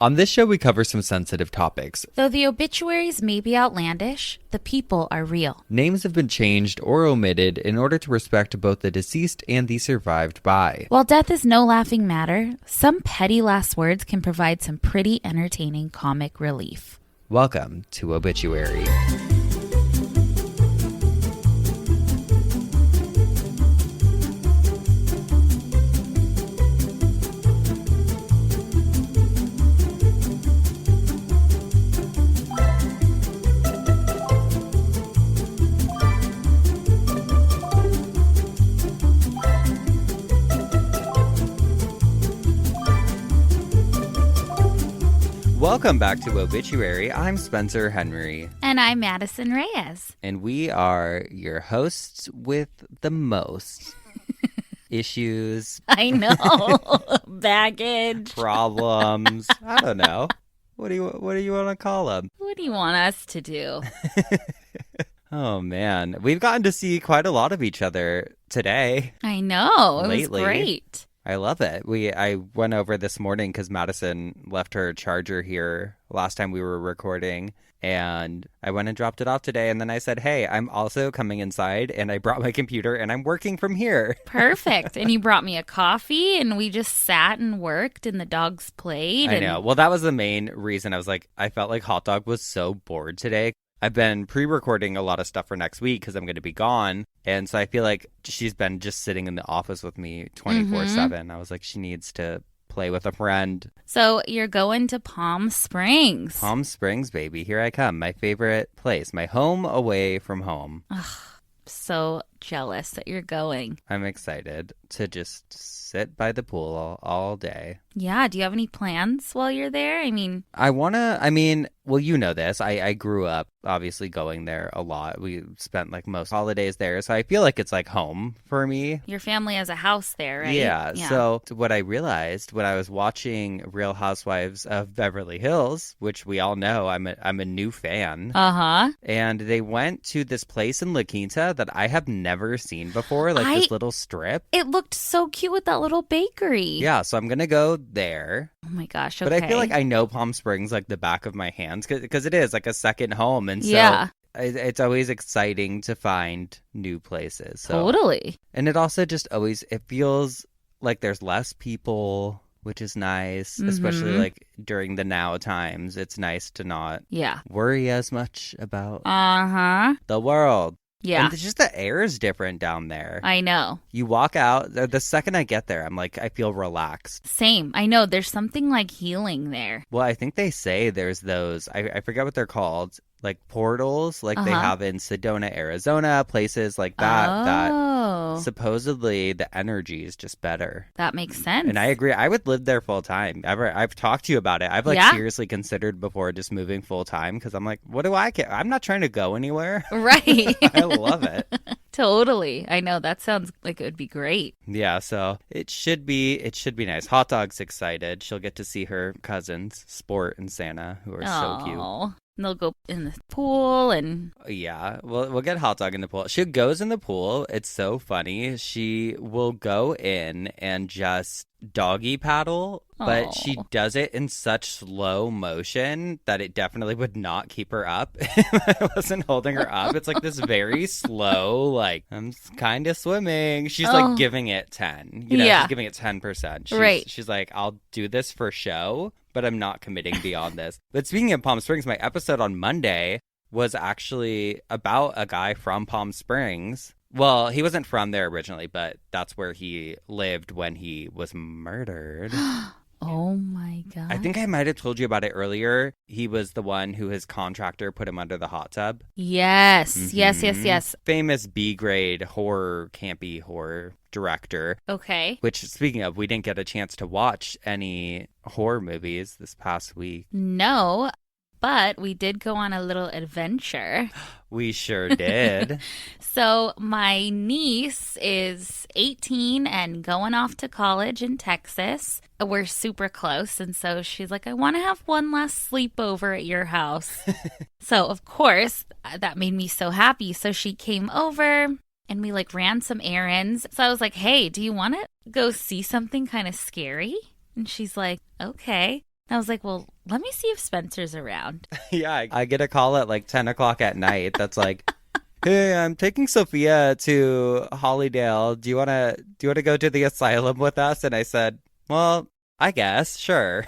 On this show, we cover some sensitive topics. Though the obituaries may be outlandish, the people are real. Names have been changed or omitted in order to respect both the deceased and the survived by. While death is no laughing matter, some petty last words can provide some pretty entertaining comic relief. Welcome to Obituary. Welcome back to Obituary. I'm Spencer Henry. And I'm Madison Reyes. And we are your hosts with the most issues. I know. Baggage. Problems. I don't know. What do you want to call them? What do you want us to do? Oh, man. We've gotten to see quite a lot of each other today. I know. It lately. was great. I love it. I went over this morning because Madison left her charger here last time we were recording, and I went and dropped it off today, and then I said, hey, I'm also coming inside, and I brought my computer, and I'm working from here. Perfect. And you brought me a coffee, and we just sat and worked, and the dogs played. I know. Well, that was the main reason. I felt like Hot Dog was so bored today. I've been pre-recording a lot of stuff for next week because I'm going to be gone. And so I feel like she's been just sitting in the office with me 24/7. I was like, she needs to play with a friend. So you're going to Palm Springs. Palm Springs, baby. Here I come. My favorite place. My home away from home. Ugh, so jealous that you're going. I'm excited to just sit by the pool all day. Yeah. Do you have any plans while you're there? Well, you know this. I grew up obviously going there a lot. We spent like most holidays there. So I feel like it's like home for me. Your family has a house there, right? Yeah. So what I realized when I was watching Real Housewives of Beverly Hills, which we all know I'm a new fan. Uh-huh. And they went to this place in La Quinta that I have never seen before, this little strip. It looked so cute with that little bakery. Yeah. So I'm going to go there. Oh my gosh. Okay. But I feel like I know Palm Springs like the back of my hands because it is like a second home. And so yeah. It's always exciting to find new places. So. Totally. And it also just it feels like there's less people, which is nice, especially like during the now times. It's nice to not worry as much about the world. Yeah. And it's just the air is different down there. I know. You walk out, the second I get there, I'm like, I feel relaxed. Same. I know. There's something like healing there. Well, I think they say there's those, I forget what they're called, like portals, like they have in Sedona, Arizona, places like that, that supposedly the energy is just better. That makes sense. And I agree. I would live there full time. I've talked to you about it. I've seriously considered before just moving full time because I'm like, what do I care? I'm not trying to go anywhere. Right. I love it. Totally. I know. That sounds like it would be great. Yeah, so it should be nice. Hot Dog's excited. She'll get to see her cousins, Sport and Santa, who are so cute. And they'll go in the pool and... Yeah, we'll get Hot Dog in the pool. She goes in the pool. It's so funny. She will go in and just doggy paddle, but she does it in such slow motion that it definitely would not keep her up. I wasn't holding her up. It's like this very slow, like, I'm kind of swimming. She's like giving it 10. She's giving it 10%. She's like, I'll do this for show, but I'm not committing beyond this. But speaking of Palm Springs, my episode on Monday was actually about a guy from Palm Springs. Well, he wasn't from there originally, but that's where he lived when he was murdered. Oh my God. I think I might have told you about it earlier. He was the one who his contractor put him under the hot tub. Yes. Yes. Famous B-grade campy horror director. Okay. Which, speaking of, we didn't get a chance to watch any horror movies this past week. No, but we did go on a little adventure. We sure did. So my niece is 18 and going off to college in Texas. We're super close. And so she's like, I want to have one last sleepover at your house. So, of course, that made me so happy. So she came over and we ran some errands. So I was like, hey, do you want to go see something kind of scary? And she's like, okay. I was like, well, let me see if Spencer's around. Yeah, I get a call at like 10 o'clock at night that's like, hey, I'm taking Sophia to Hollydale. Do you wanna go to the asylum with us? And I said, well, I guess, sure.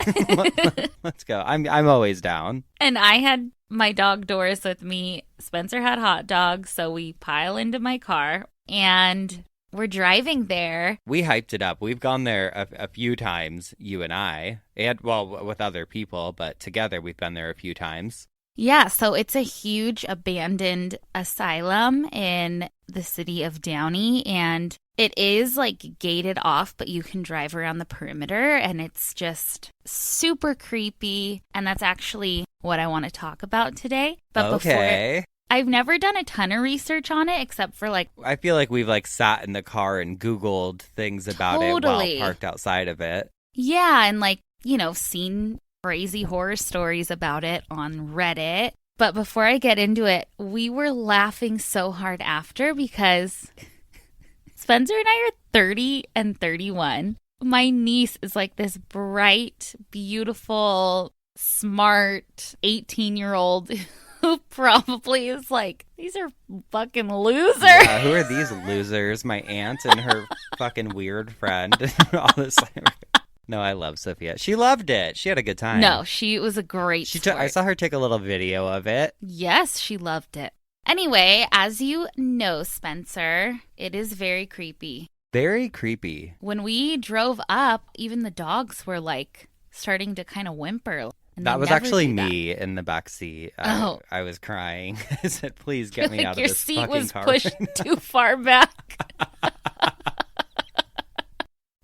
Let's go. I'm always down. And I had my dog Doris with me. Spencer had hot dogs, so we pile into my car and we're driving there. We hyped it up. We've gone there a few times, you and I, and well, with other people, but together we've been there a few times. Yeah, so it's a huge abandoned asylum in the city of Downey, and it is like gated off, but you can drive around the perimeter, and it's just super creepy, and that's actually what I want to talk about today. But okay. I've never done a ton of research on it, except for like... I feel like we've like sat in the car and Googled things about it while parked outside of it. Yeah, and like, you know, seen crazy horror stories about it on Reddit. But before I get into it, we were laughing so hard after because Spencer and I are 30 and 31. My niece is like this bright, beautiful, smart 18-year-old who probably is like, these are fucking losers. Yeah, who are these losers? My aunt and her fucking weird friend. All this. No, I love Sophia. She loved it. She had a good time. No, she was a great sport. I saw her take a little video of it. Yes, she loved it. Anyway, as you know, Spencer, it is very creepy. Very creepy. When we drove up, even the dogs were like starting to kind of whimper. That was actually me in the back seat. Oh. I was crying. I said, please get me out of this fucking car. Your seat was pushed too far back.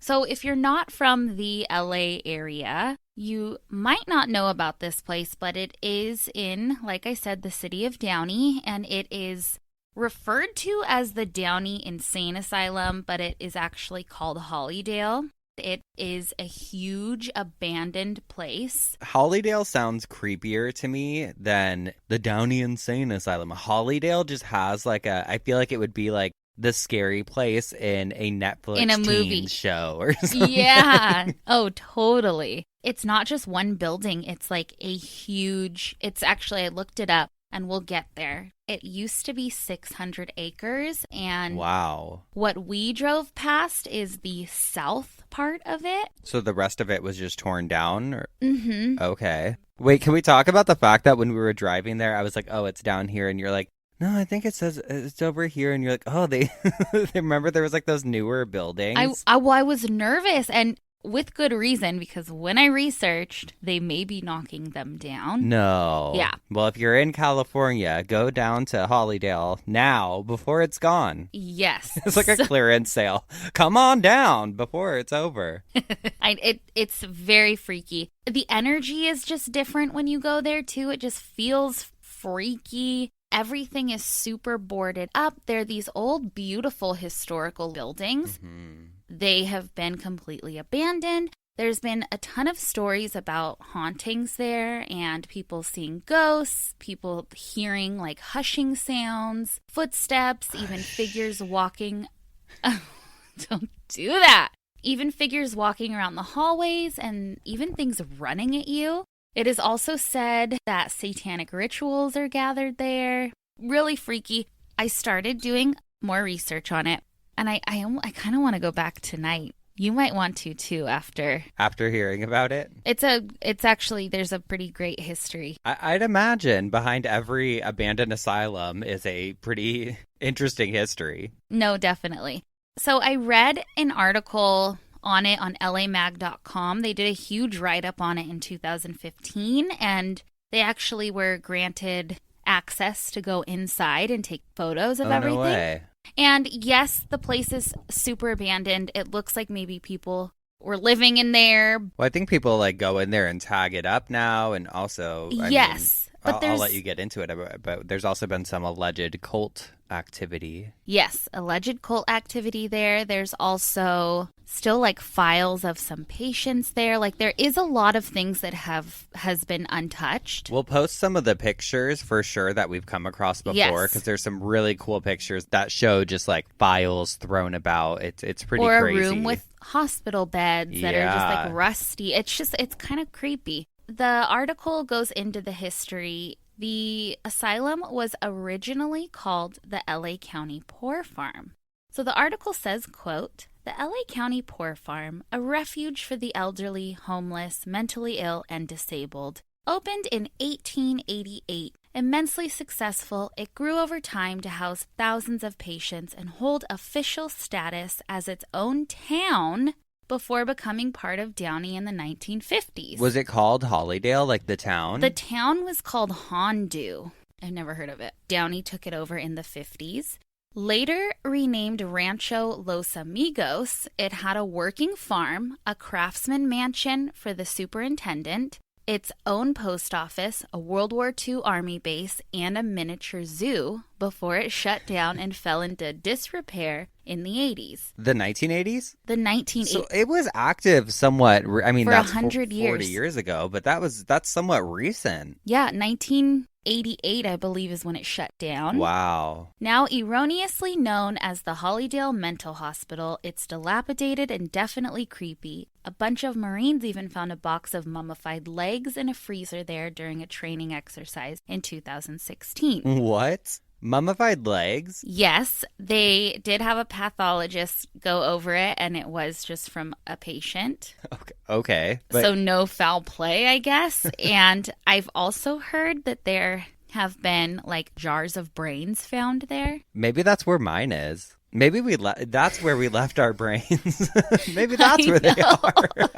So if you're not from the LA area, you might not know about this place, but it is in, like I said, the city of Downey, and it is referred to as the Downey Insane Asylum, but it is actually called Hollydale. It is a huge abandoned place. Hollydale sounds creepier to me than the Downey Insane Asylum. Hollydale just has like I feel like it would be like the scary place in a Netflix in a movie show or something. Yeah. Oh, totally. It's not just one building. It's like a huge, it's actually, I looked it up and we'll get there. It used to be 600 acres. And wow. What we drove past is the south part of it. So the rest of it was just torn down? Or... Mm-hmm. Okay. Wait, can we talk about the fact that when we were driving there, I was like, oh, it's down here. And you're like, no, I think it says it's over here. And you're like, oh, they remember there was like those newer buildings. I was nervous, and with good reason, because when I researched, they may be knocking them down. No. Yeah. Well, if you're in California, go down to Hollydale now before it's gone. Yes. It's like a clearance sale. Come on down before it's over. It's very freaky. The energy is just different when you go there, too. It just feels freaky. Everything is super boarded up. They're these old, beautiful historical buildings. Mm-hmm. They have been completely abandoned. There's been a ton of stories about hauntings there and people seeing ghosts, people hearing like hushing sounds, footsteps, even figures walking. Don't do that. Even figures walking around the hallways and even things running at you. It is also said that satanic rituals are gathered there. Really freaky. I started doing more research on it, and I kind of want to go back tonight. You might want to too after hearing about it. It's actually, there's a pretty great history. I'd imagine behind every abandoned asylum is a pretty interesting history. No, definitely. So I read an article on it on lamag.com. They did a huge write-up on it in 2015, and they actually were granted access to go inside and take photos of everything. No way. And yes, the place is super abandoned. It looks like maybe people were living in there. Well, I think people like go in there and tag it up now, and also yes. I'll let you get into it, but there's also been some alleged cult activity. Yes, alleged cult activity there. There's also still like files of some patients there. Like there is a lot of things that has been untouched. We'll post some of the pictures for sure that we've come across before, because there's some really cool pictures that show just like files thrown about. It's pretty or crazy. Or a room with hospital beds that are just like rusty. It's kind of creepy. The article goes into the history. The asylum was originally called the LA County Poor Farm. So the article says, quote, "The LA County Poor Farm, a refuge for the elderly, homeless, mentally ill, and disabled, opened in 1888. Immensely successful, it grew over time to house thousands of patients and hold official status as its own town before becoming part of Downey in the 1950s. Was it called Hollydale, like the town? The town was called Hondu. I've never heard of it. Downey took it over in the 50s. Later renamed Rancho Los Amigos, it had a working farm, a craftsman mansion for the superintendent, its own post office, a World War II Army base, and a miniature zoo before it shut down and fell into disrepair in the 80s. The 1980s? The 1980s. So it was active somewhat, I mean, for that's 100 years. 40 years ago, but that's somewhat recent. Yeah, 1988, I believe, is when it shut down. Wow. Now erroneously known as the Hollydale Mental Hospital, it's dilapidated and definitely creepy. A bunch of Marines even found a box of mummified legs in a freezer there during a training exercise in 2016. What? Mummified legs? Yes, they did have a pathologist go over it, and it was just from a patient. Okay. So no foul play, I guess. And I've also heard that there have been like jars of brains found there. Maybe that's where mine is. Maybe that's where we left our brains. Maybe that's where they are.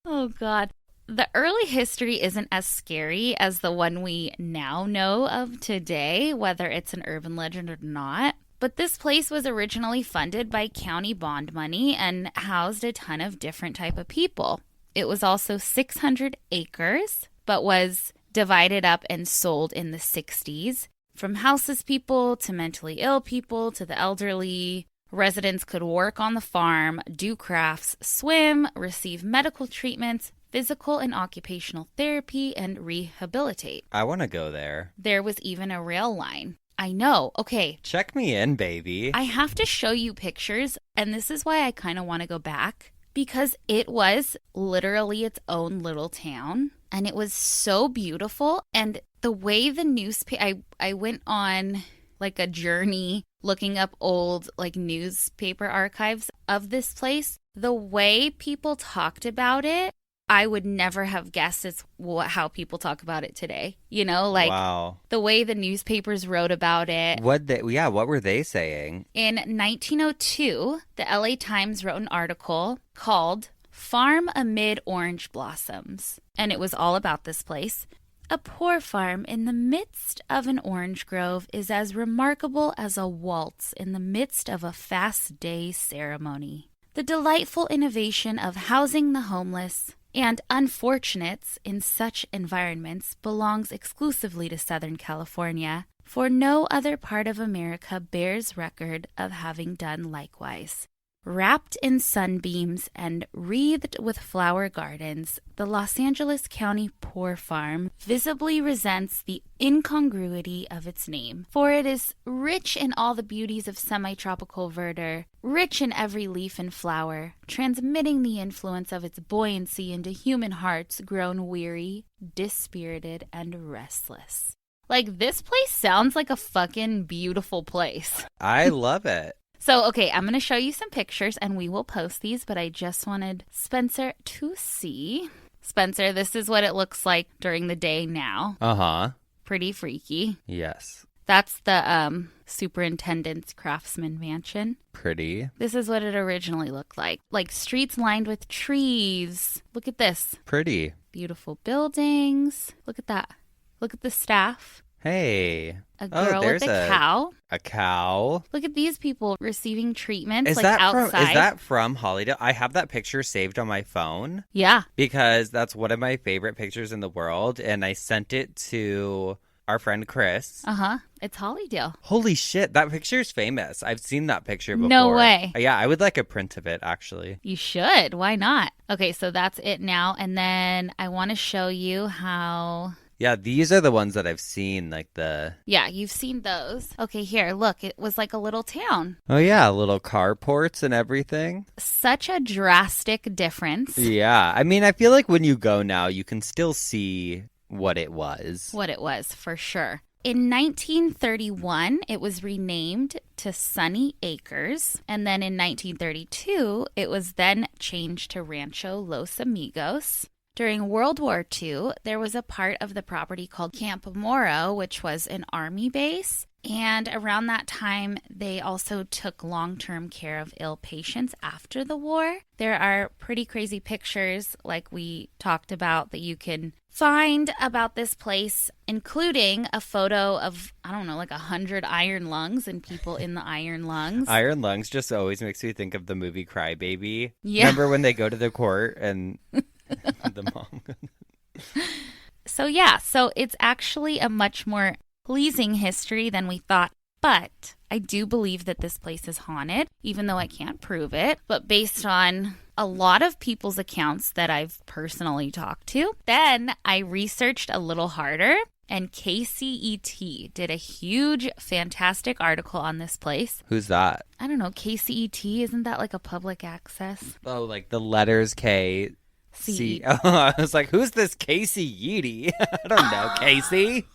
Oh, God. The early history isn't as scary as the one we now know of today, whether it's an urban legend or not. But this place was originally funded by county bond money and housed a ton of different type of people. It was also 600 acres, but was divided up and sold in the 60s. From houseless people to mentally ill people to the elderly, residents could work on the farm, do crafts, swim, receive medical treatments, physical and occupational therapy, and rehabilitate. I want to go there. There was even a rail line. I know. Okay. Check me in, baby. I have to show you pictures, and this is why I kind of want to go back, because it was literally its own little town, and it was so beautiful. And the way the newspaper, I went on like a journey looking up old like newspaper archives of this place. The way people talked about it, I would never have guessed it's how people talk about it today. You know, like wow. The way the newspapers wrote about it. What were they saying? In 1902, the LA Times wrote an article called Farm Amid Orange Blossoms. And it was all about this place. A poor farm in the midst of an orange grove is as remarkable as a waltz in the midst of a fast day ceremony. The delightful innovation of housing the homeless and unfortunates in such environments belongs exclusively to Southern California, for no other part of America bears record of having done likewise. Wrapped in sunbeams and wreathed with flower gardens, the Los Angeles County Poor Farm visibly resents the incongruity of its name, for it is rich in all the beauties of semi-tropical verdure, rich in every leaf and flower, transmitting the influence of its buoyancy into human hearts grown weary, dispirited, and restless. Like, this place sounds like a fucking beautiful place. I love it. So, okay, I'm going to show you some pictures, and we will post these, but I just wanted Spencer to see. Spencer, this is what it looks like during the day now. Uh-huh. Pretty freaky. Yes. That's the superintendent's craftsman mansion. Pretty. This is what it originally looked like. Like streets lined with trees. Look at this. Pretty. Beautiful buildings. Look at that. Look at the staff. Hey. A girl with a cow. A cow. Look at these people receiving treatments Is like that outside. Is that from Hollydale? I have that picture saved on my phone. Yeah. Because that's one of my favorite pictures in the world. And I sent it to our friend Chris. Uh-huh. It's Hollydale. Holy shit, that picture's famous. I've seen that picture before. No way. Yeah, I would like a print of it, actually. You should. Why not? Okay, so that's it now. And then I want to show you how... Yeah, these are the ones that I've seen, like the... Yeah, you've seen those. Okay, here, look. It was like a little town. Oh, yeah, little carports and everything. Such a drastic difference. Yeah, I mean, I feel like when you go now, you can still see what it was. What it was, for sure. In 1931, it was renamed to Sunny Acres. And then in 1932, it was then changed to Rancho Los Amigos. During World War II, there was a part of the property called Camp Moro, which was an army base. And around that time, they also took long-term care of ill patients after the war. There are pretty crazy pictures, like we talked about, that you can find about this place, including a photo of, I don't know, like 100 iron lungs and people in the iron lungs. Iron lungs just always makes me think of the movie Cry Baby. Yeah. Remember when they go to the court and the mom... So it's actually a much more pleasing history than we thought. But I do believe that this place is haunted, even though I can't prove it. But based on a lot of people's accounts that I've personally talked to, then I researched a little harder. And KCET did a huge, fantastic article on this place. Who's that? I don't know. KCET, isn't that like a public access? Oh, like the letters K... C. Oh, I was like, who's this Casey Yeedy? I don't know, Casey.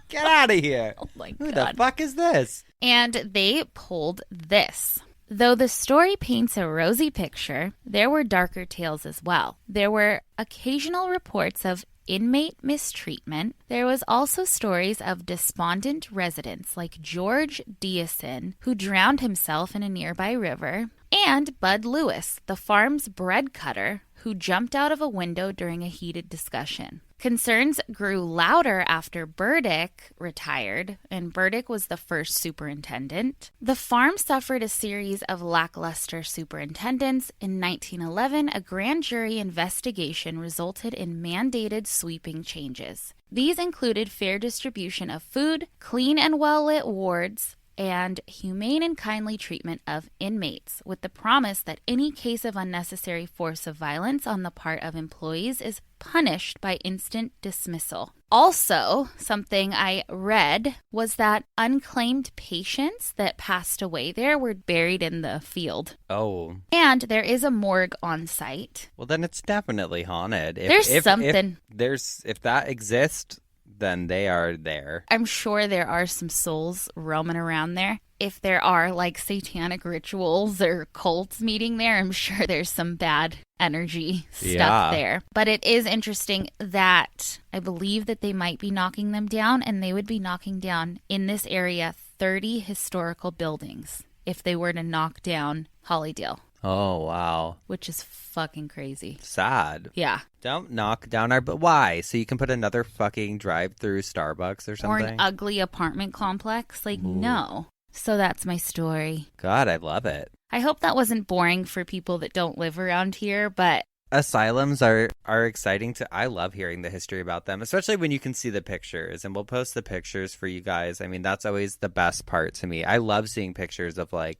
Get out of here. Oh my God. Who the fuck is this? And they pulled this. Though the story paints a rosy picture, there were darker tales as well. There were occasional reports of inmate mistreatment. There was also stories of despondent residents like George Deason, who drowned himself in a nearby river, and Bud Lewis, the farm's bread cutter, who jumped out of a window during a heated discussion. Concerns grew louder after Burdick retired, and Burdick was the first superintendent. The farm suffered a series of lackluster superintendents. In 1911, a grand jury investigation resulted in mandated sweeping changes. These included fair distribution of food, clean and well-lit wards, and humane and kindly treatment of inmates, with the promise that any case of unnecessary force of violence on the part of employees is punished by instant dismissal. Also, something I read was that unclaimed patients that passed away there were buried in the field. Oh. And there is a morgue on site. Well, then it's definitely haunted. There's something. If that exists, then they are there. I'm sure there are some souls roaming around there. If there are like satanic rituals or cults meeting there, I'm sure there's some bad energy stuck there. But it is interesting that I believe that they might be knocking them down, and they would be knocking down in this area 30 historical buildings if they were to knock down Hollydale. Oh, wow. Which is fucking crazy. Sad. Yeah. Don't knock down our... But why? So you can put another fucking drive-through Starbucks or something? Or an ugly apartment complex? Like, Ooh. No. So that's my story. God, I love it. I hope that wasn't boring for people that don't live around here, but... Asylums are exciting to... I love hearing the history about them, especially when you can see the pictures. And we'll post the pictures for you guys. I mean, that's always the best part to me. I love seeing pictures of, like,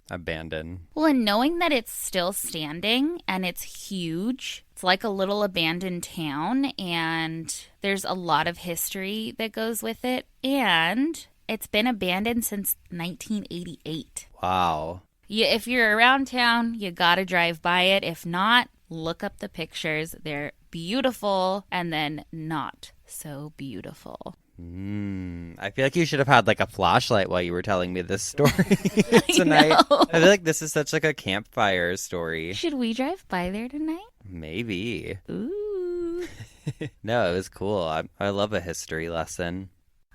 abandoned. Well, and knowing that it's still standing and it's huge. It's like a little abandoned town, and there's a lot of history that goes with it. And it's been abandoned since 1988. Wow. If you're around town, you gotta drive by it. If not, look up the pictures. They're beautiful and then not so beautiful. I feel like you should have had like a flashlight while you were telling me this story tonight. I feel like this is such like a campfire story. Should we drive by there tonight? Maybe. Ooh. No, it was cool. I love a history lesson.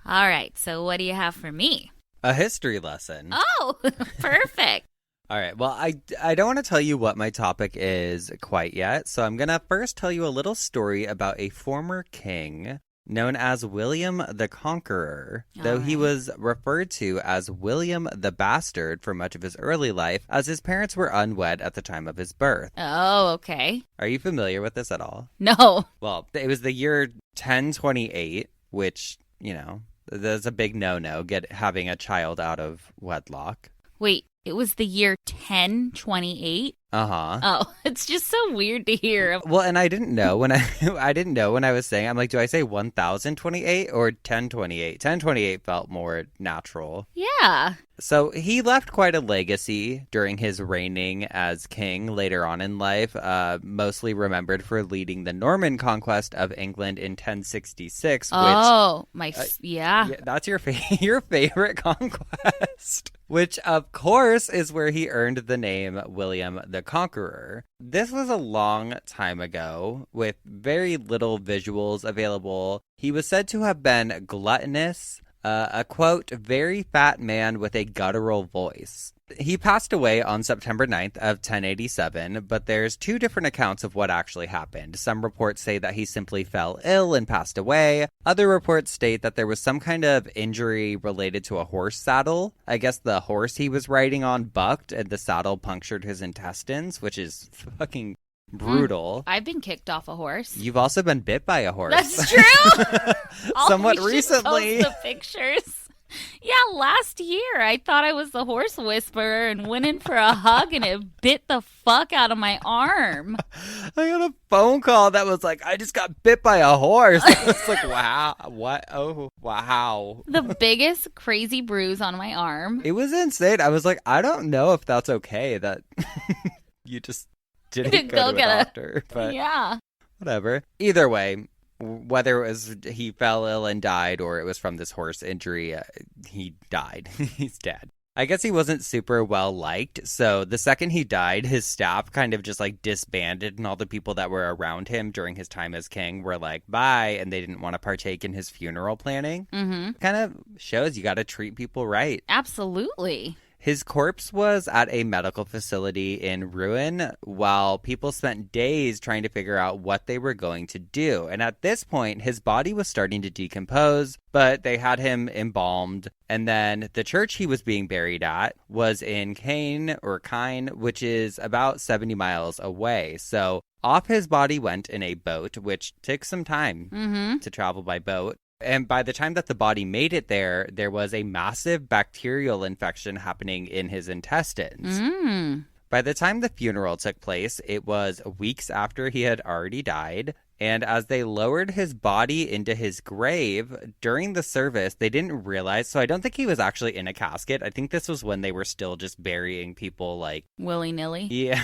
All right, so what do you have for me? A history lesson. Oh, perfect. All right, well, I don't want to tell you what my topic is quite yet, so I'm going to first tell you a little story about a former king known as William the Conqueror, though he was referred to as William the Bastard for much of his early life, as his parents were unwed at the time of his birth. Oh, okay. Are you familiar with this at all? No. Well, it was the year 1028, which That's a big no-no, having a child out of wedlock. Wait, it was the year 1028? Uh-huh. Oh, it's just so weird to hear. Well, and I didn't know when I didn't know when I was saying, I'm like, do I say 1028 or 1028? 1028 felt more natural. Yeah. So he left quite a legacy during his reigning as king later on in life, mostly remembered for leading the Norman conquest of England in 1066. Yeah. That's your favorite conquest. Which, of course, is where he earned the name William the Conqueror. This was a long time ago, with very little visuals available. He was said to have been gluttonous, a, quote, very fat man with a guttural voice. He passed away on September 9th of 1087, but there's two different accounts of what actually happened. Some reports say that he simply fell ill and passed away. Other reports state that there was some kind of injury related to a horse saddle. I guess the horse he was riding on bucked and the saddle punctured his intestines, which is fucking brutal. I've been kicked off a horse. You've also been bit by a horse. That's true. Somewhat recently. Post the pictures. Yeah, last year I thought I was the horse whisperer and went in for a hug and it bit the fuck out of my arm. I got a phone call that was like, I just got bit by a horse. I was like, wow, what? Oh, wow. The biggest crazy bruise on my arm. It was insane. I was like, I don't know if that's okay that you just didn't go to a doctor. But yeah. Whatever. Either way, whether it was he fell ill and died or it was from this horse injury, he died. He's dead. I guess he wasn't super well liked. So the second he died, his staff kind of just like disbanded, and all the people that were around him during his time as king were like, bye. And they didn't want to partake in his funeral planning. Mm-hmm. Kind of shows you got to treat people right. Absolutely. His corpse was at a medical facility in ruin while people spent days trying to figure out what they were going to do. And at this point, his body was starting to decompose, but they had him embalmed. And then the church he was being buried at was in Caen, which is about 70 miles away. So off his body went in a boat, which took some time to travel by boat. And by the time that the body made it there, there was a massive bacterial infection happening in his intestines. By the time the funeral took place, it was weeks after he had already died. And as they lowered his body into his grave during the service, they didn't realize. So I don't think he was actually in a casket. I think this was when they were still just burying people like willy-nilly. Yeah,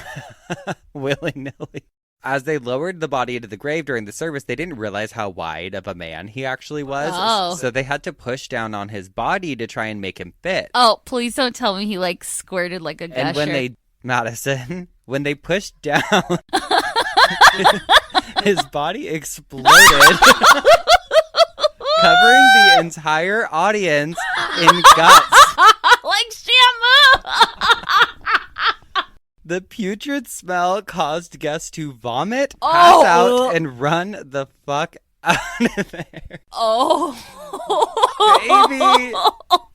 willy-nilly. As they lowered the body into the grave during the service, they didn't realize how wide of a man he actually was. Oh. So they had to push down on his body to try and make him fit. Oh, please don't tell me he like squirted like a gusher. And when they pushed down, his body exploded, covering the entire audience in guts. Like shampoo! The putrid smell caused guests to vomit, pass out, and run the fuck out of there. Oh. Baby!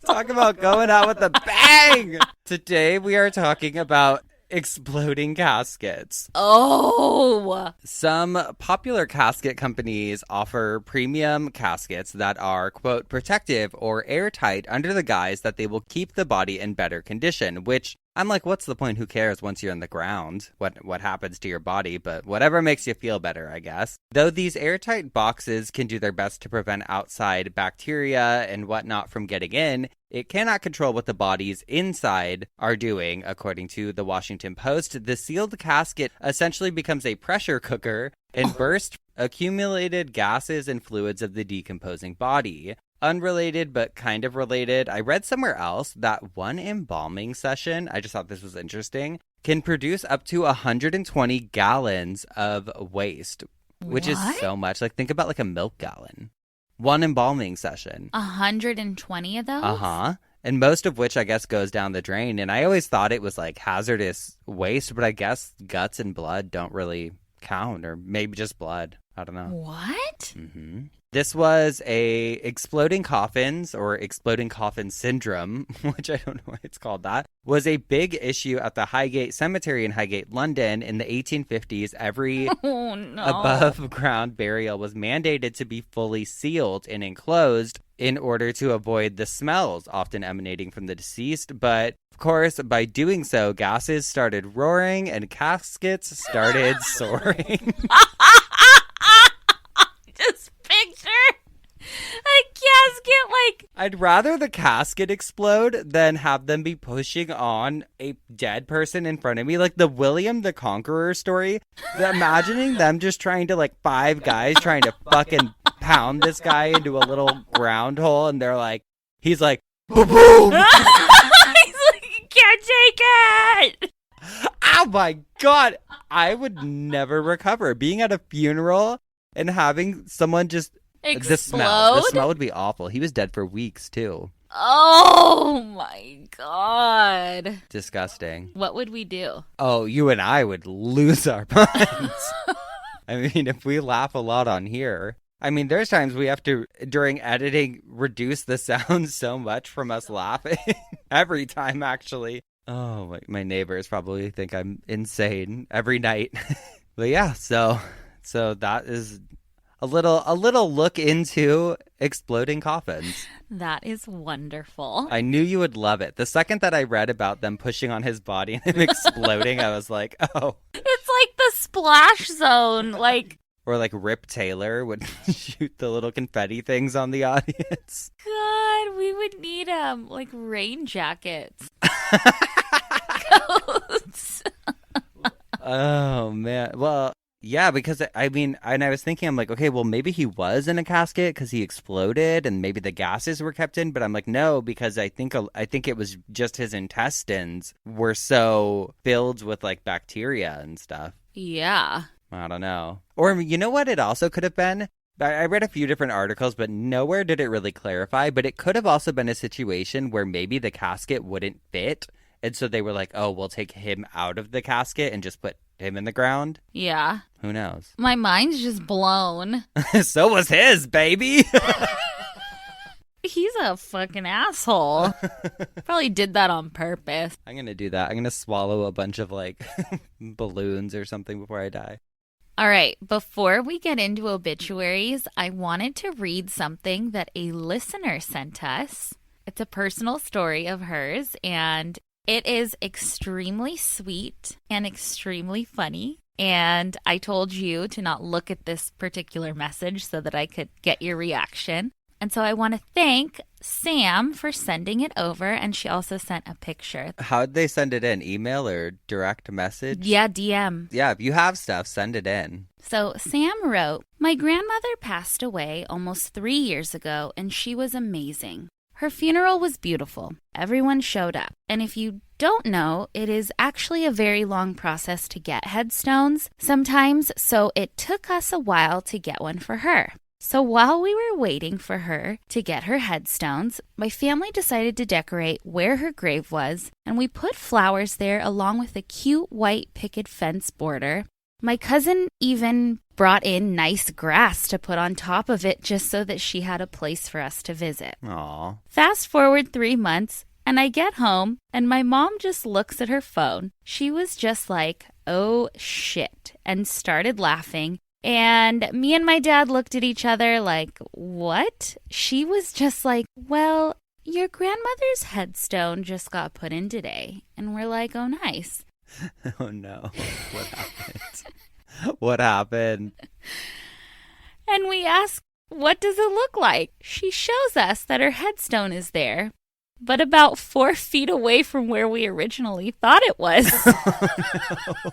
Talk about going out with a bang! Today we are talking about exploding caskets. Oh! Some popular casket companies offer premium caskets that are, quote, protective or airtight under the guise that they will keep the body in better condition, which I'm like, what's the point? Who cares once you're in the ground? What happens to your body? But whatever makes you feel better, I guess. Though these airtight boxes can do their best to prevent outside bacteria and whatnot from getting in, it cannot control what the bodies inside are doing. According to the Washington Post, the sealed casket essentially becomes a pressure cooker and bursts accumulated gases and fluids of the decomposing body. Unrelated, but kind of related, I read somewhere else that one embalming session, I just thought this was interesting, can produce up to 120 gallons of waste, which is so much. Like, think about like a milk gallon. One embalming session. 120 of those? Uh-huh. And most of which, I guess, goes down the drain. And I always thought it was like hazardous waste, but I guess guts and blood don't really count, or maybe just blood. I don't know. What? Mm-hmm. This was a exploding coffins, or exploding coffin syndrome, which I don't know why it's called that, was a big issue at the Highgate Cemetery in Highgate, London in the 1850s. Every above ground burial was mandated to be fully sealed and enclosed. in order to avoid the smells often emanating from the deceased. But of course, by doing so, gases started roaring and caskets started soaring. Just picture a casket like... I'd rather the casket explode than have them be pushing on a dead person in front of me. Like the William the Conqueror story. Imagining them just trying to, like, 5 guys trying to fucking pound this guy into a little ground hole. And they're like, he's like, boom, boom. He's like, can't take it. Oh my God. I would never recover. Being at a funeral and having someone just... Explode? The smell would be awful. He was dead for weeks, too. Oh, my God. Disgusting. What would we do? Oh, you and I would lose our minds. I mean, if we laugh a lot on here. I mean, there's times we have to, during editing, reduce the sound so much from us laughing. Every time, actually. Oh, my neighbors probably think I'm insane every night. But yeah, so that is... A little look into exploding coffins. That is wonderful. I knew you would love it. The second that I read about them pushing on his body and him exploding, I was like, oh. It's like the splash zone, like... Or like Rip Taylor would shoot the little confetti things on the audience. God, we would need, like rain jackets. Coats. Oh, man. Well... Yeah, because I mean, and I was thinking, I'm like, okay, well, maybe he was in a casket because he exploded and maybe the gases were kept in. But I'm like, no, because I think it was just his intestines were so filled with like bacteria and stuff. Yeah. I don't know. Or you know what it also could have been? I read a few different articles, but nowhere did it really clarify. But it could have also been a situation where maybe the casket wouldn't fit. And so they were like, oh, we'll take him out of the casket and just put him in the ground. Yeah. Who knows? My mind's just blown. So was his, baby. He's a fucking asshole. Probably did that on purpose. I'm going to do that. I'm going to swallow a bunch of like balloons or something before I die. All right. Before we get into obituaries, I wanted to read something that a listener sent us. It's a personal story of hers, and it is extremely sweet and extremely funny. And I told you to not look at this particular message so that I could get your reaction. And so I want to thank Sam for sending it over. And she also sent a picture. How'd they send it in? Email or direct message? Yeah, DM. Yeah, if you have stuff, send it in. So Sam wrote, "My grandmother passed away almost 3 years ago, and she was amazing. Her funeral was beautiful. Everyone showed up. And if you don't know, it is actually a very long process to get headstones sometimes, so it took us a while to get one for her. So while we were waiting for her to get her headstones, my family decided to decorate where her grave was, and we put flowers there along with a cute white picket fence border. My cousin even brought in nice grass to put on top of it just so that she had a place for us to visit. Aww. Fast forward 3 months, and I get home, and my mom just looks at her phone. She was just like, oh shit, and started laughing. And me and my dad looked at each other like, what? She was just like, well, your grandmother's headstone just got put in today. And we're like, oh, nice. Oh, no. What happened? What happened? And we ask, what does it look like? She shows us that her headstone is there, but about 4 feet away from where we originally thought it was. Oh, no.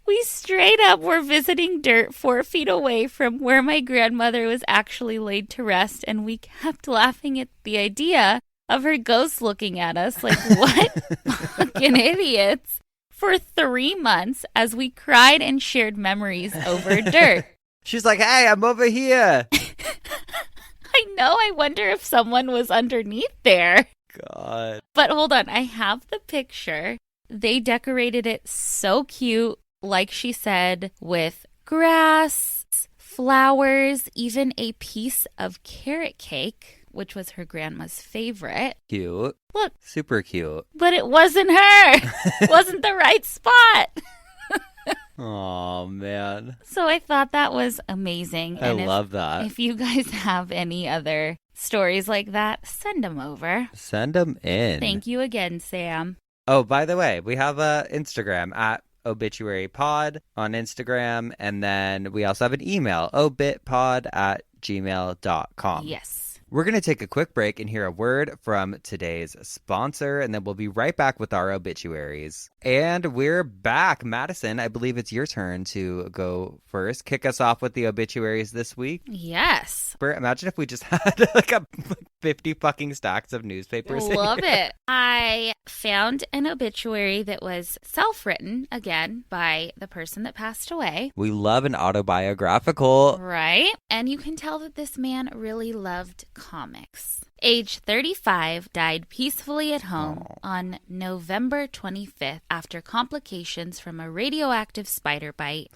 We straight up were visiting dirt 4 feet away from where my grandmother was actually laid to rest, and we kept laughing at the idea of her ghost looking at us like, what fucking idiots, for 3 months as we cried and shared memories over dirt. She's like, hey, I'm over here. I know. I wonder if someone was underneath there. God. But hold on. I have the picture. They decorated it so cute, like she said, with grass, flowers, even a piece of carrot cake, which was her grandma's favorite. Cute. Look. Super cute. But it wasn't her. It wasn't the right spot. Oh, man. So I thought that was amazing. I love that. If you guys have any other stories like that, send them over. Send them in. Thank you again, Sam. Oh, by the way, we have a Instagram at obituarypod on Instagram. And then we also have an email, obitpod@gmail.com. Yes. We're going to take a quick break and hear a word from today's sponsor, and then we'll be right back with our obituaries. And we're back. Madison, I believe it's your turn to go first. Kick us off with the obituaries this week. Yes. Imagine if we just had like 50 fucking stacks of newspapers. Love it. I found an obituary that was self-written, again, by the person that passed away. We love an autobiographical. Right? And you can tell that this man really loved comics. Age 35, died peacefully at home on November 25th after complications from a radioactive spider bite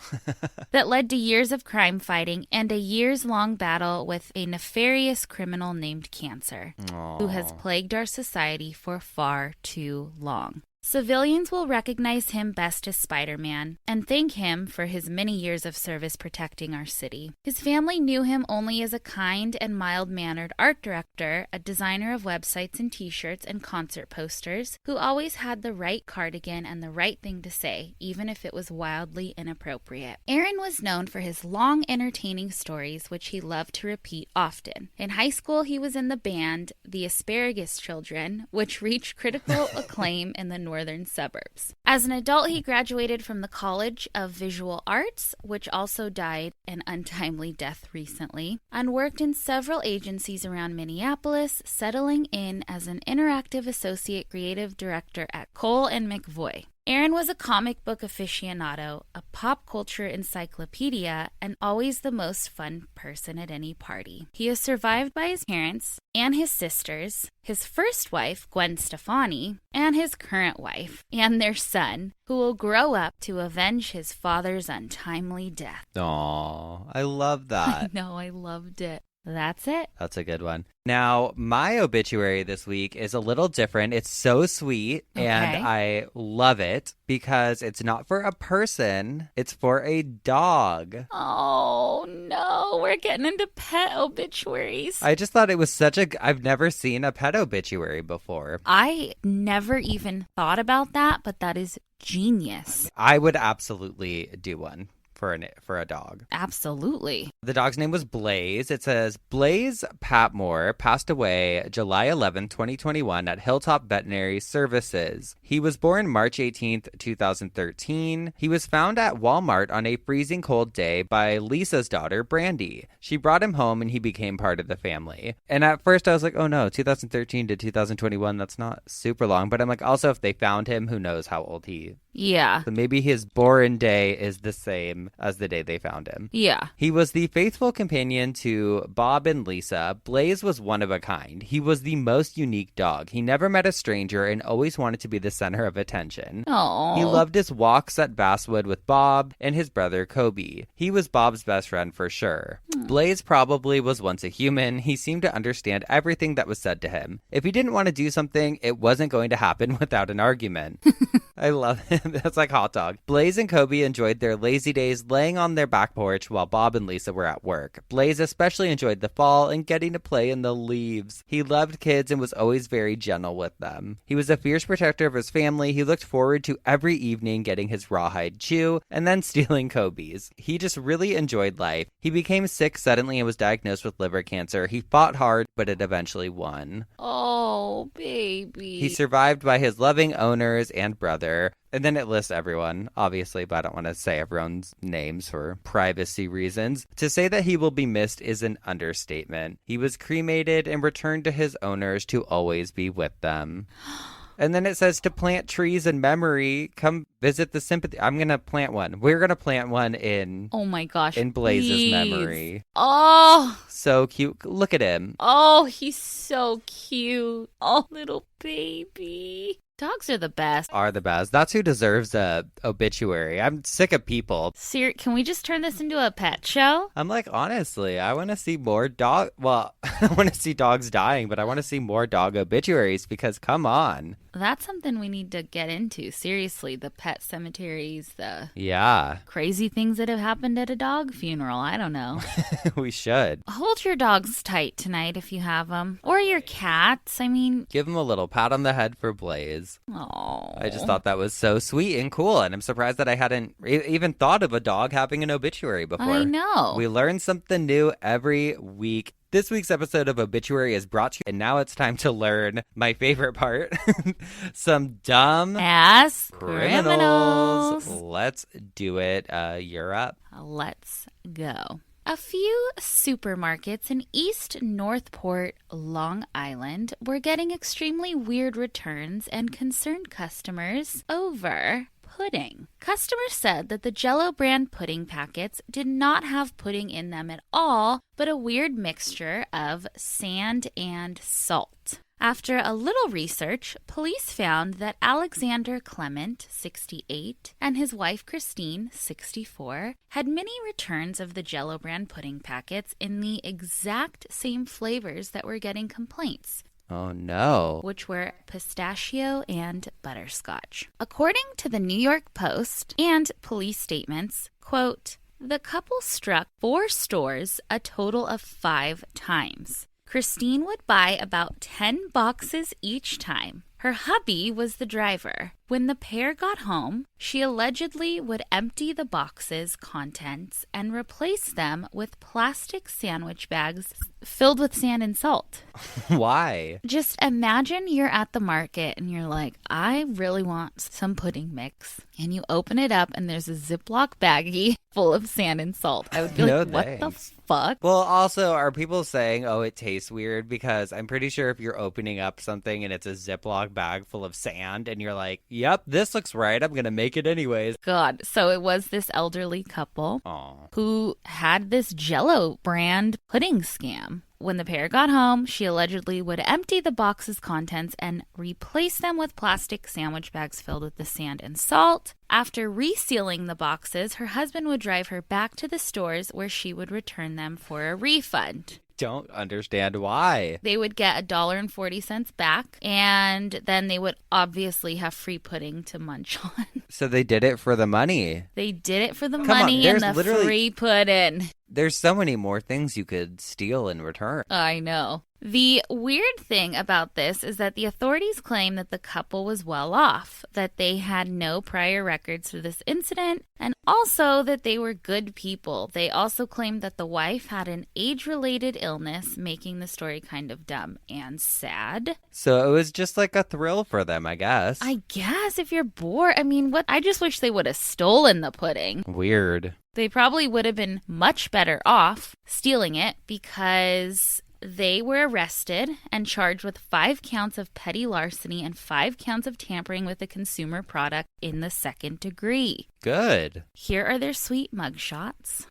that led to years of crime fighting and a years-long battle with a nefarious criminal named Cancer, who has plagued our society for far too long. Civilians will recognize him best as Spider-Man and thank him for his many years of service protecting our city. His family knew him only as a kind and mild-mannered art director, a designer of websites and t-shirts and concert posters, who always had the right cardigan and the right thing to say, even if it was wildly inappropriate. Aaron was known for his long, entertaining stories, which he loved to repeat often. In high school, he was in the band The Asparagus Children, which reached critical acclaim in the northern suburbs. As an adult, he graduated from the College of Visual Arts, which also died an untimely death recently, and worked in several agencies around Minneapolis, settling in as an interactive associate creative director at Cole and McVoy. Aaron was a comic book aficionado, a pop culture encyclopedia, and always the most fun person at any party. He is survived by his parents and his sisters, his first wife, Gwen Stefani, and his current wife, and their son, who will grow up to avenge his father's untimely death. Aw, I love that. I know, I loved it. That's it. That's a good one. Now, my obituary this week is a little different. It's so sweet, and I love it because it's not for a person. It's for a dog. Oh, no. We're getting into pet obituaries. I just thought it was I've never seen a pet obituary before. I never even thought about that, but that is genius. I would absolutely do one for a dog. Absolutely. The dog's name was Blaze. It says, Blaze Patmore passed away July 11, 2021 at Hilltop Veterinary Services. He was born March 18th, 2013. He was found at Walmart on a freezing cold day by Lisa's daughter, Brandy. She brought him home and he became part of the family. And at first I was like, oh no, 2013 to 2021, that's not super long. But I'm like, also if they found him, who knows how old he. Yeah. So maybe his born day is the same as the day they found him. Yeah. He was the faithful companion to Bob and Lisa. Blaze was one of a kind. He was the most unique dog. He never met a stranger and always wanted to be the center of attention. Oh. He loved his walks at Basswood with Bob and his brother Kobe. He was Bob's best friend for sure. Blaze probably was once a human. He seemed to understand everything that was said to him. If he didn't want to do something, it wasn't going to happen without an argument. I love him. That's like hot dog. Blaze and Kobe enjoyed their lazy days laying on their back porch while Bob and Lisa were at work. Blaze especially enjoyed the fall and getting to play in the leaves. He loved kids and was always very gentle with them. He was a fierce protector of his family. He looked forward to every evening getting his rawhide chew and then stealing Kobe's. He just really enjoyed life. He became sick suddenly and was diagnosed with liver cancer. He fought hard, but it eventually won. Oh, baby. He survived by his loving owners and brother. And then it lists everyone, obviously, but I don't want to say everyone's names for privacy reasons. To say that he will be missed is an understatement. He was cremated and returned to his owners to always be with them. And then it says to plant trees in memory, come visit the sympathy. I'm going to plant one. We're going to plant one in. Oh my gosh. In Blaze's please. memory. Oh. So cute. Look at him. Oh, he's so cute. Oh, little baby. Dogs are the best. Are the best. That's who deserves a obituary. I'm sick of people. Can we just turn this into a pet show? I'm like, honestly, I want to see more Well, I want to see dogs dying, but I want to see more dog obituaries because come on. That's something we need to get into. Seriously, the pet cemeteries, the crazy things that have happened at a dog funeral. I don't know. We should. Hold your dogs tight tonight if you have them. Or your cats. I mean... Give them a little pat on the head for Blaze. Oh. I just thought that was so sweet and cool, and I'm surprised that I hadn't even thought of a dog having an obituary before. I know. We learn something new every week. This week's episode of Obituary is brought to you, and now it's time to learn my favorite part. Some dumb ass criminals. Let's do it. You're up. Let's go. A few supermarkets in East Northport, Long Island, were getting extremely weird returns and concerned customers over pudding. Customers said that the Jell-O brand pudding packets did not have pudding in them at all, but a weird mixture of sand and salt. After a little research, police found that Alexander Clement, 68, and his wife Christine, 64, had many returns of the Jell-O brand pudding packets in the exact same flavors that were getting complaints. Oh, no. Which were pistachio and butterscotch. According to the New York Post and police statements, quote, the couple struck 4 stores a total of 5 times. Christine would buy about 10 boxes each time. Her hubby was the driver. When the pair got home, she allegedly would empty the boxes' contents and replace them with plastic sandwich bags filled with sand and salt. Why? Just imagine you're at the market and you're like, I really want some pudding mix. And you open it up and there's a Ziploc baggie full of sand and salt. I would be like, what the fuck? Well, also, are people saying, oh, it tastes weird? Because I'm pretty sure if you're opening up something and it's a Ziploc bag full of sand and you're like, yep, this looks right, I'm going to make it anyways. God, so it was this elderly couple who had this Jell-O brand pudding scam. When the pair got home, she allegedly would empty the box's contents and replace them with plastic sandwich bags filled with the sand and salt. After resealing the boxes, her husband would drive her back to the stores where she would return them for a refund. Don't understand why. They would get $1.40 back, and then they would obviously have free pudding to munch on. So they did it for the money. They did it for the money and the free pudding. There's so many more things you could steal in return. I know. The weird thing about this is that the authorities claim that the couple was well off, that they had no prior records for this incident, and also that they were good people. They also claimed that the wife had an age-related illness, making the story kind of dumb and sad. So it was just like a thrill for them, I guess. I guess, if you're bored. I mean, I just wish they would have stolen the pudding. Weird. They probably would have been much better off stealing it because they were arrested and charged with 5 counts of petty larceny and 5 counts of tampering with a consumer product in the 2nd degree. Good. Here are their sweet mugshots.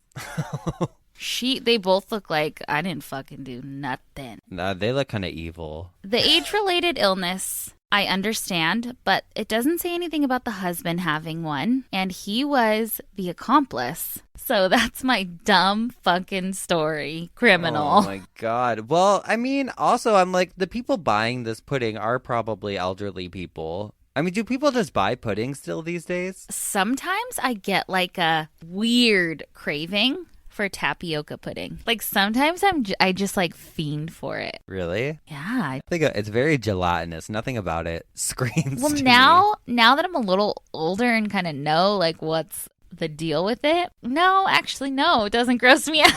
They both look like I didn't fucking do nothing. Nah, they look kind of evil. The age-related illness, I understand, but it doesn't say anything about the husband having one, and he was the accomplice. So that's my dumb fucking story, criminal. Oh my God. Well, I mean, also, I'm like, the people buying this pudding are probably elderly people. I mean, do people just buy pudding still these days? Sometimes I get like a weird craving for tapioca pudding. Like sometimes I just like fiend for it. Really? Yeah. I think it's very gelatinous. Nothing about it screams. Well, to now me. that I'm a little older and kind of know like what's the deal with it. No, actually, no, it doesn't gross me out.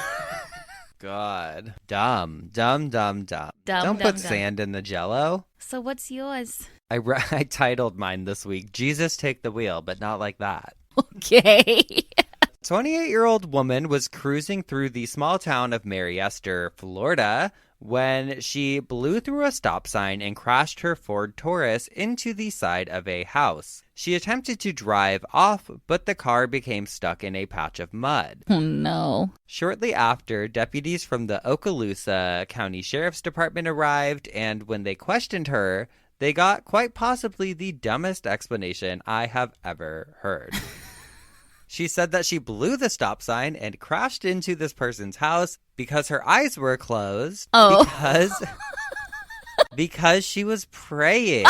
God. Dumb. Don't put sand in the Jell-O. So what's yours? I titled mine this week, Jesus Take the Wheel, but not like that. Okay. 28-year-old woman was cruising through the small town of Mariester, Florida, when she blew through a stop sign and crashed her Ford Taurus into the side of a house. She attempted to drive off, but the car became stuck in a patch of mud. Oh, no. Shortly after, deputies from the Okaloosa County Sheriff's Department arrived, and when they questioned her, they got quite possibly the dumbest explanation I have ever heard. She said that she blew the stop sign and crashed into this person's house because her eyes were closed. Oh. Because she was praying.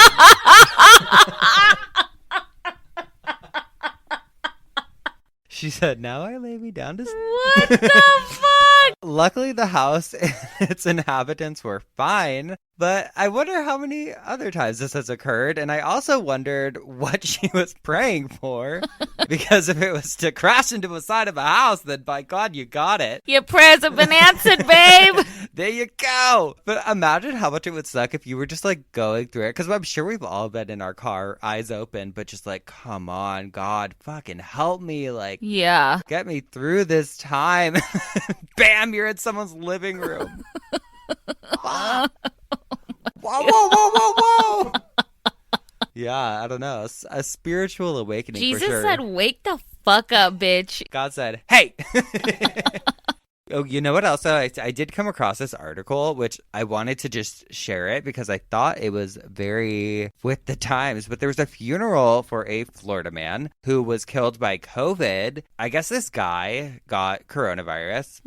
She said, now I lay me down to sleep. What the fuck? Luckily, the house and its inhabitants were fine, but I wonder how many other times this has occurred, and I also wondered what she was praying for, because if it was to crash into the side of a house, then by God, you got it. Your prayers have been answered, babe. There you go. But imagine how much it would suck if you were just like going through it, because I'm sure we've all been in our car, eyes open, but just like, come on, God, fucking help me, like, Yeah. get me through this time. Bam, you're in someone's living room. Whoa, whoa, whoa, whoa, whoa. Yeah, I don't know. A spiritual awakening for Jesus sure. said, wake the fuck up, bitch. God said, hey. Oh, you know what else? I did come across this article, which I wanted to just share it because I thought it was very with the times. But there was a funeral for a Florida man who was killed by COVID. I guess this guy got coronavirus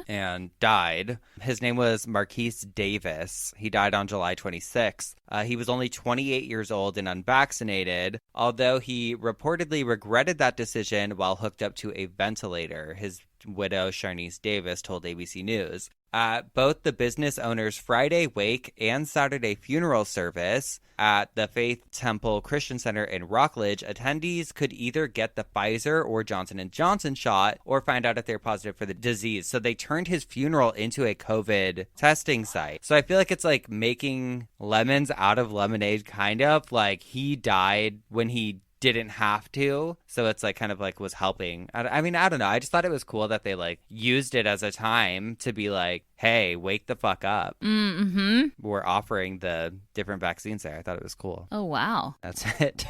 and died. His name was Marquise Davis. He died on July 26th. He was only 28 years old and unvaccinated, although he reportedly regretted that decision while hooked up to a ventilator. His widow, Sharnice Davis, told ABC News. At both the business owner's Friday wake and Saturday funeral service at the Faith Temple Christian Center in Rockledge, attendees could either get the Pfizer or Johnson & Johnson shot or find out if they're positive for the disease. So they turned his funeral into a COVID testing site. So I feel like it's like making lemons out of lemonade, kind of. Like he died when he didn't have to, so it's like kind of like was helping. I mean, I don't know, I just thought it was cool that they like used it as a time to be like, hey, wake the fuck up. We're offering the different vaccines there. I thought it was cool. Oh, wow. That's it.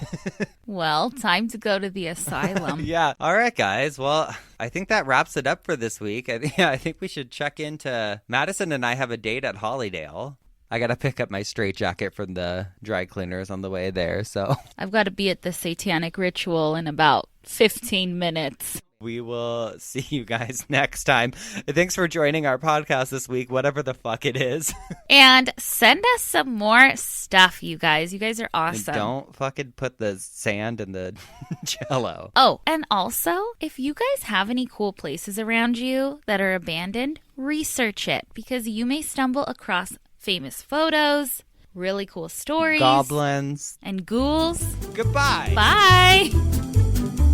Well, time to go to the asylum. Yeah. All right, guys. Well, I think that wraps it up for this week. I think we should check into Madison and I have a date at Hollydale. I got to pick up my straitjacket from the dry cleaners on the way there, so. I've got to be at the satanic ritual in about 15 minutes. We will see you guys next time. Thanks for joining our podcast this week, whatever the fuck it is. And send us some more stuff, you guys. You guys are awesome. And don't fucking put the sand in the Jell-O. Oh, and also, if you guys have any cool places around you that are abandoned, research it, because you may stumble across famous photos, really cool stories, goblins, and ghouls. Goodbye. Bye.